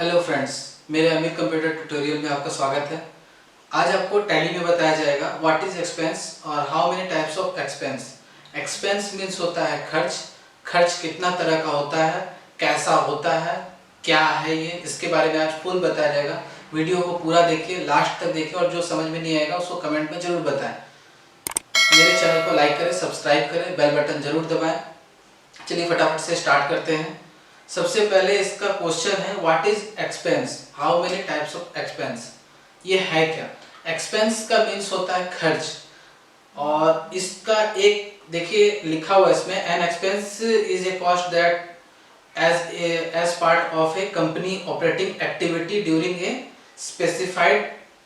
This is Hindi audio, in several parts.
हेलो फ्रेंड्स, मेरे अमित कंप्यूटर ट्यूटोरियल में आपका स्वागत है। आज आपको टैली में बताया जाएगा व्हाट इज एक्सपेंस और how many types of expense. Expense means होता है खर्च। खर्च कितना तरह का होता है, कैसा होता है, क्या है ये, इसके बारे में आज फुल बताया जाएगा। वीडियो को पूरा देखिए, लास्ट तक देखिए और जो समझ में नहीं आएगा उसको कमेंट में जरूर बताएं। मेरे चैनल को लाइक करें, सब्सक्राइब करें, बेल बटन जरूर दबाएं। चलिए फटाफट से स्टार्ट करते हैं। सबसे पहले इसका क्वेश्चन है what is expense, how many types of expense. ये है क्या? एक्सपेंस का मीन्स होता है खर्च, और इसका एक देखिए लिखा हुआ इसमें, an expense is a cost that as part of a company operating activity during a specified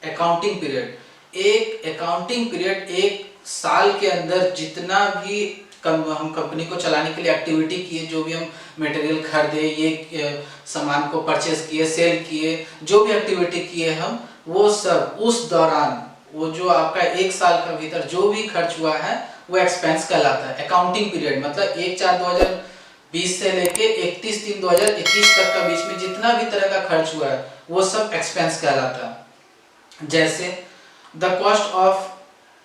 accounting period. एक अकाउंटिंग पीरियड, एक साल के अंदर जितना भी हम कंपनी को चलाने के लिए एक्टिविटी किए, जो भी हम मटेरियल खरीदे, ये सामान को परचेज किए, सेल किए, जो भी एक्टिविटी किए हम, वो सब उस दौरान वो जो आपका एक साल का भीतर जो भी खर्च हुआ है वो एक्सपेंस कहलाता है। अकाउंटिंग पीरियड मतलब 1/4/2020 से लेके 31/3/2021 तक का बीच में जितना भी तरह का खर्च हुआ है वो सब एक्सपेंस कहलाता है। जैसे the cost of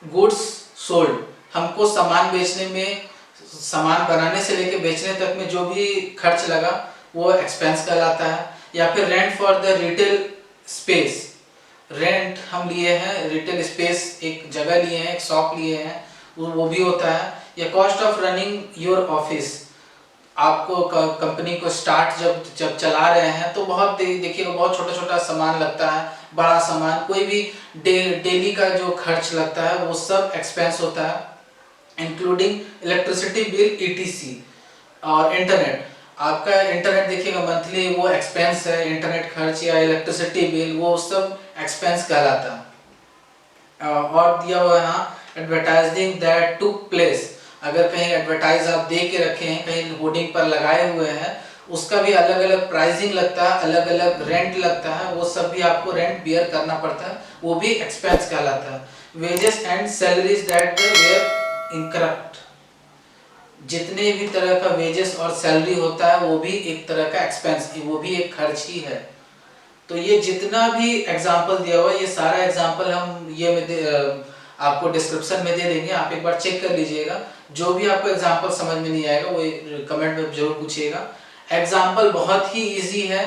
goods sold, हमको सामान बेचने में, सामान बनाने से लेके बेचने तक में जो भी खर्च लगा वो एक्सपेंस कहलाता है। या फिर rent for the retail space, rent हम लिए हैं, रिटेल स्पेस एक जगह लिए हैं, एक शॉप लिए हैं, वो भी होता है। या cost of running your office, आपको कंपनी को स्टार्ट जब चला रहे हैं तो बहुत देखिएगा बहुत छोटा छोटा सामान लगता है, बड़ा सामान, कोई भी डेली का जो खर्च लगता है वो सब एक्सपेंस होता है, इंक्लूडिंग इलेक्ट्रिसिटी बिल ETC। और इंटरनेट, आपका इंटरनेट देखिएगा मंथली वो एक्सपेंस है, इंटरनेट खर्च या इलेक्ट्रिसिटी बिल वो सब एक्सपेंस कहलाता है। और दिया हुआ है यहाँ एडवर्टाइजिंग दैट टुक प्लेस, अगर कहीं एडवर्टाइज आप दे के रखे हैं, कहीं होर्डिंग पर लगाए हुए हैं, उसका भी अलग अलग प्राइसिंग लगता है, अलग अलग रेंट लगता है, वो सब भी आपको रेंट बियर करना पड़ता है, वो भी एक्सपेंस कहलाता है। Wages and salaries that were incorrect, जितने भी तरह का वेजेस और सैलरी होता है वो भी एक तरह का एक्सपेंस, वो भी एक खर्च ही है। तो ये जितना भी एग्जांपल दिया हुआ है, ये सारा एग्जांपल हम आपको डिस्क्रिप्शन में दे देंगे, आप एक बार चेक कर लीजिएगा। जो भी आपको एग्जांपल समझ में नहीं आएगा वो कमेंट में जरूर पूछिएगा। एग्जांपल बहुत ही इजी है।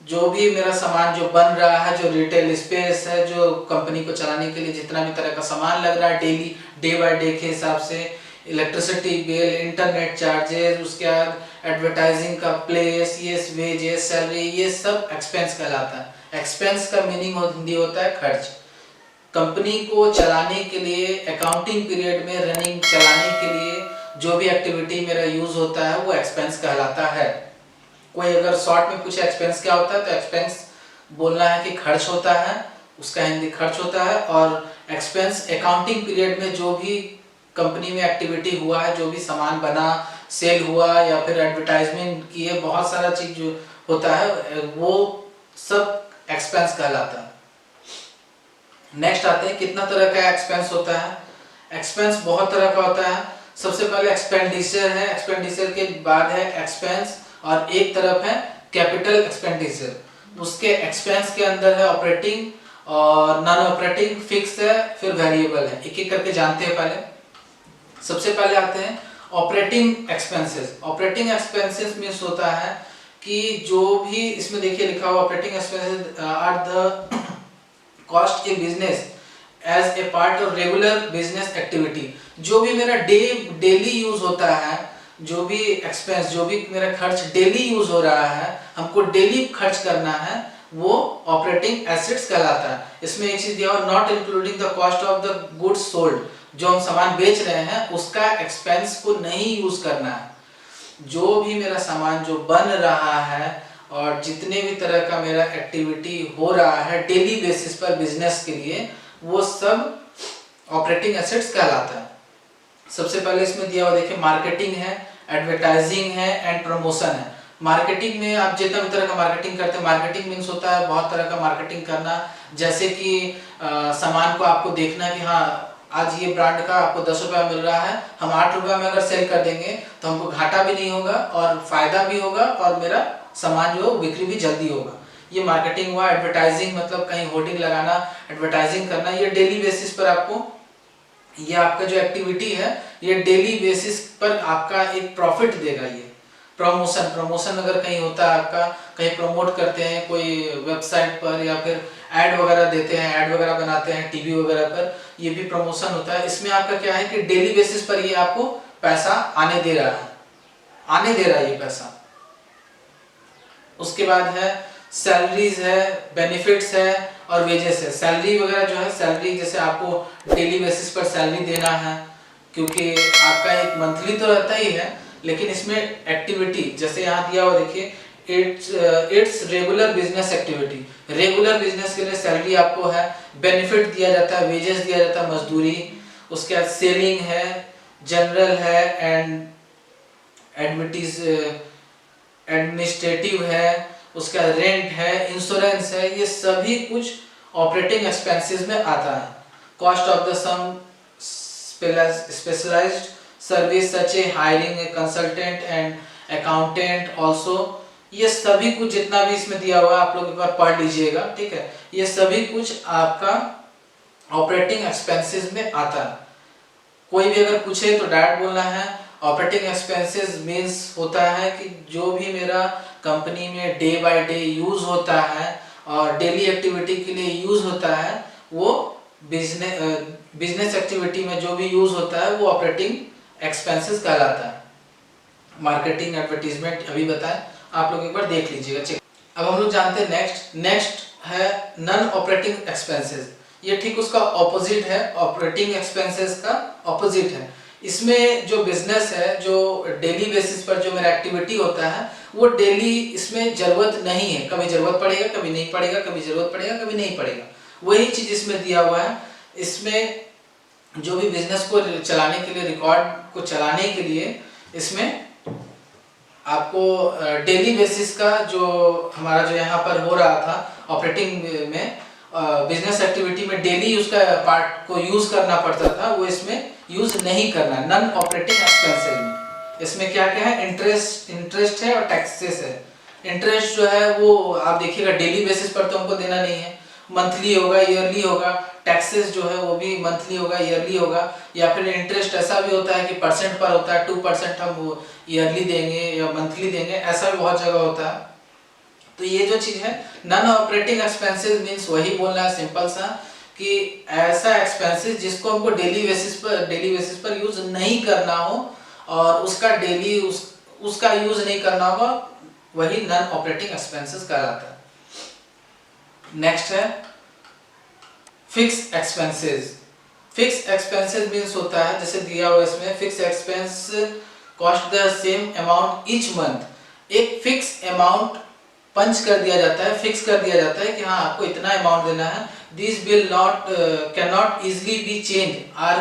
जो भी मेरा सामान जो बन रहा है, जो रिटेल स्पेस है, जो कंपनी को चलाने के लिए जितना भी तरह का सामान लग रहा है डेली, डे बाय डे के हिसाब से, इलेक्ट्रिसिटी बिल, इंटरनेट चार्जेस, उसके बाद एडवर्टाइजिंग का प्लेस, ये वेजेस, सैलरी, ये सब एक्सपेंस कहलाता है। एक्सपेंस का मीनिंग हिंदी होता है खर्च। कंपनी को चलाने के लिए अकाउंटिंग पीरियड में रनिंग चलाने के लिए जो भी एक्टिविटी मेरा यूज होता है वो एक्सपेंस कहलाता है। कोई अगर शॉर्ट में पूछे एक्सपेंस क्या होता है तो एक्सपेंस बोलना है कि खर्च होता है, उसका हिंदी खर्च होता है। और एक्सपेंस अकाउंटिंग पीरियड में जो भी कंपनी में एक्टिविटी हुआ है, जो भी सामान बना, सेल हुआ या फिर एडवर्टाइजमेंट किए, बहुत सारा चीज जो होता है वो सब एक्सपेंस कहलाता है। नेक्स्ट आते हैं कितना तरह का एक्सपेंस होता है। एक्सपेंस बहुत तरह का होता है। सबसे पहले एक्सपेंडिचर है, एक्सपेंडिचर के बाद है एक्सपेंस, और एक तरफ है कैपिटल एक्सपेंडिचर। उसके एक्सपेंस के अंदर है ऑपरेटिंग और नॉन ऑपरेटिंग, फिक्स है, फिर वेरिएबल है। एक एक करके जानते हैं। पहले सबसे पहले आते हैं operating expenses. Operating expenses means होता है कि जो भी इसमें देखिए लिखा हुआ, operating expenses are the cost a business as a part of regular business activity. जो भी मेरा डेली यूज होता है, जो भी एक्सपेंस, जो भी मेरा खर्च डेली यूज हो रहा है, हमको डेली खर्च करना है, वो ऑपरेटिंग एसेट्स कहलाता है। इसमें एक चीज दिया हुआ, not including the cost of the goods sold, जो हम सामान बेच रहे हैं उसका एक्सपेंस को नहीं यूज करना है। जो भी मेरा सामान जो बन रहा है और जितने भी तरह का मेरा एक्टिविटी हो रहा है डेली बेसिस पर बिजनेस के लिए, वो सब ऑपरेटिंग एसेट्स कहलाता है। सबसे पहले इसमें दिया हुआ देखिए मार्केटिंग है, एडवर्टाइजिंग है एंड प्रमोशन है। मार्केटिंग में आप जितना भी तरह का मार्केटिंग करते हैं, मार्केटिंग मीन्स होता है बहुत तरह का मार्केटिंग करना। जैसे कि सामान को आपको देखना कि हाँ आज ये ब्रांड का आपको 10 रुपया मिल रहा है, हम 8 रुपया में अगर सेल कर देंगे तो हमको घाटा भी नहीं होगा और फायदा भी होगा और मेरा सामान जो बिक्री भी जल्दी होगा। ये मार्केटिंग हुआ। एडवर्टाइजिंग मतलब कहीं होर्डिंग लगाना, एडवर्टाइजिंग करना, ये डेली बेसिस पर आपको, ये आपका जो एक्टिविटी है ये डेली बेसिस पर आपका एक प्रॉफिट देगा। ये प्रमोशन अगर कहीं होता है आपका, कहीं प्रमोट करते हैं कोई वेबसाइट पर या फिर ऐड वगैरह देते हैं, ऐड वगैरह बनाते हैं टीवी वगैरह पर, ये भी प्रमोशन होता है। इसमें आपका क्या है कि डेली बेसिस पर ये आपको पैसा आने दे रहा है ये पैसा। उसके बाद है सैलरीज है, बेनिफिट्स है और वेजेस है। सैलरी वगैरह जो है, सैलरी जैसे आपको डेली बेसिस पर सैलरी देना है, क्योंकि आपका एक मंथली तो रहता ही है, लेकिन इसमें एक्टिविटी जैसे यहाँ दिया हुआ देखिए, it's regular business activity, regular business के लिए सैलरी आपको है। बेनिफिट दिया जाता है, वेजेस दिया जाता है, मजदूरी। उसके बाद सेलिंग है, जनरल है एंड एडमिनिस्ट्रेटिव है, उसका रेंट है, इंश्योरेंस है, ये सभी कुछ ऑपरेटिंग एक्सपेंसेस में आता है। Cost of the some specialized service such a hiring a consultant and accountant also, ये सभी कुछ जितना भी इसमें दिया हुआ है आप लोग एक बार पढ़ लीजिएगा, ठीक है। ये सभी कुछ आपका ऑपरेटिंग एक्सपेंसेस में आता है। कोई भी अगर पूछे तो डायरेक्ट बोलना है। ऑपरेटिंग एक्सपेंसेस मींस होता है कि जो भी मेरा कंपनी में डे बाय डे यूज होता है और डेली एक्टिविटी के लिए यूज होता है, वो बिजनेस एक्टिविटी में जो भी यूज होता है वो ऑपरेटिंग एक्सपेंसेस कहलाता है। मार्केटिंग, एडवर्टीजमेंट अभी बताएं, आप लोग एक बार देख लीजिएगा, चेक। अब हम लोग जानते हैं नेक्स्ट है नॉन ऑपरेटिंग एक्सपेंसेस। ये ठीक उसका ऑपोजिट है, ऑपरेटिंग एक्सपेंसेस का ऑपोजिट है। इसमें जो बिजनेस है, जो डेली बेसिस पर जो मेरा एक्टिविटी होता है, वो डेली इसमें जरूरत नहीं है, कभी जरूरत पड़ेगा कभी नहीं पड़ेगा, कभी जरूरत पड़ेगा कभी नहीं पड़ेगा, वही चीज इसमें दिया हुआ है। इसमें जो भी बिजनेस को चलाने के लिए, रिकॉर्ड को चलाने के लिए, इसमें आपको डेली बेसिस का जो हमारा जो यहाँ पर हो रहा था ऑपरेटिंग में, बिजनेस एक्टिविटी में डेली उसका पार्ट को यूज करना पड़ता था, वो इसमें यूज नहीं करना है। नॉन ऑपरेटिंग एक्सपेंसेस में इसमें क्या क्या है, इंटरेस्ट है और टैक्सेस है। इंटरेस्ट जो है वो आप देखिएगा डेली बेसिस पर तो हमको देना नहीं है, मंथली होगा, ईयरली होगा। टैक्सेस जो है वो भी मंथली होगा, ईयरली होगा। या फिर इंटरेस्ट ऐसा भी होता है कि परसेंट पर होता है, 2% हम वो ईयरली देंगे या मंथली देंगे, ऐसा भी बहुत जगह होता है। तो ये जो चीज है नॉन ऑपरेटिंग एक्सपेंसेस मींस वही बोलना है सिंपल सा, कि ऐसा एक्सपेंसेस जिसको हमको डेली बेसिस पर यूज नहीं करना हो और उसका डेली उसका यूज नहीं करना होगा, वही नॉन ऑपरेटिंग एक्सपेंसेस कहलाता है। नेक्स्ट है fix expenses. Fix expenses means होता है, जैसे दिया हुआ इसमें, fix expense cost the same amount each month. एक फिक्स अमाउंट पंच कर दिया जाता है, फिक्स कर दिया जाता है कि हाँ आपको इतना अमाउंट देना है। This will not can not easily be change or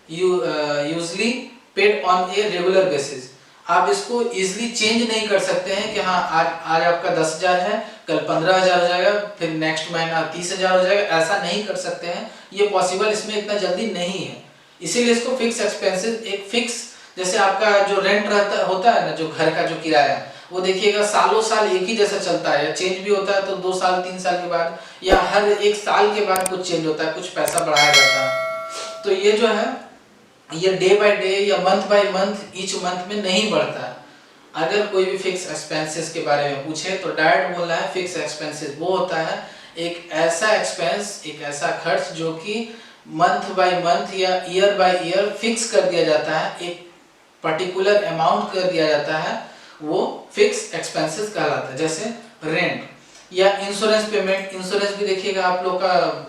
usually paid on a regular basis. आप इसको इजिली चेंज नहीं कर सकते हैं कि हाँ आज आपका 10,000 है, कल 15,000 हो जाएगा, फिर नेक्स्ट महीना 30,000 हो जाएगा, ऐसा नहीं कर सकते हैं। ये पॉसिबल इसमें इतना जल्दी नहीं है, इसीलिए इसको फिक्स एक्सपेंसेस, एक फिक्स, जैसे आपका जो रेंट रहता होता है ना, जो घर का जो किराया, वो देखिएगा सालों साल एक ही जैसा चलता है, या चेंज भी होता है तो 2 साल 3 साल के बाद, या हर 1 साल के बाद कुछ चेंज होता है, कुछ पैसा बढ़ाया जाता है। तो ये जो है ये डे बाय डे या month by month, each month में नहीं बढ़ता है। अगर कोई भी फिक्स एक्सपेंसेस के बारे में पूछे तो डायरेक्ट बोलना है फिक्स एक्सपेंसेस वो होता है एक ऐसा एक्सपेंस, एक ऐसा खर्च जो कि मंथ बाय मंथ या ईयर बाय ईयर फिक्स कर दिया जाता है, एक पर्टिकुलर अमाउंट कर दिया जाता है, वो फिक्स एक्सपेंसेस कहलाता है। जैसे रेंट या इंश्योरेंस पेमेंट, इंश्योरेंस भी देखिएगा आप लोग का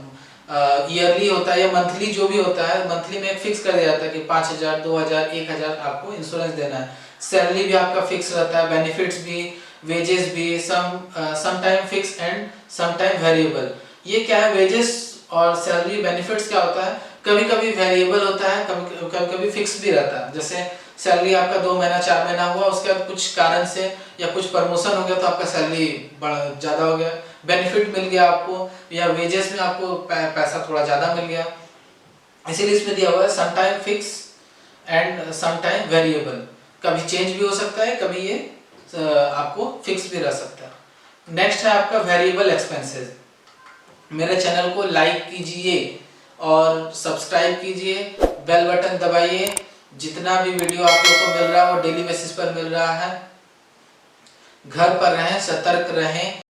ईयरली होता है या मंथली, जो भी होता है मंथली में फिक्स कर दिया जाता है कि 5,000, 2,000, 1,000 आपको इंश्योरेंस देना है। सैलरी भी आपका फिक्स रहता है, बेनिफिट्स भी, वेजेस भी, some time fixed and some time variable. ये क्या है, वेजेस और सैलरी बेनिफिट्स क्या होता है, कभी कभी वेरिएबल होता है, कभी कभी फिक्स भी रहता है। जैसे सैलरी आपका 2 महीना 4 महीना हुआ, उसके बाद कुछ कारण से या कुछ प्रमोशन हो गया तो आपका सैलरी ज़्यादा हो गया, बेनिफिट मिल गया आपको, या वेजेस में आपको पैसा थोड़ा ज़्यादा मिल गया, इसीलिए इसमें दिया हुआ है some time fixed and some time variable. कभी चेंज भी हो सकता है, कभी ये आपको फिक्स भी रह सकता है। नेक्स्ट है आपका वेरिएबल एक्सपेंसेस। मेरे चैनल को लाइक कीजिए और सब्सक्राइब कीजिए, बेल बटन दबाइए। जितना भी वीडियो आप लोग को मिल रहा है वो डेली बेसिस पर मिल रहा है। घर पर रहें, सतर्क रहें।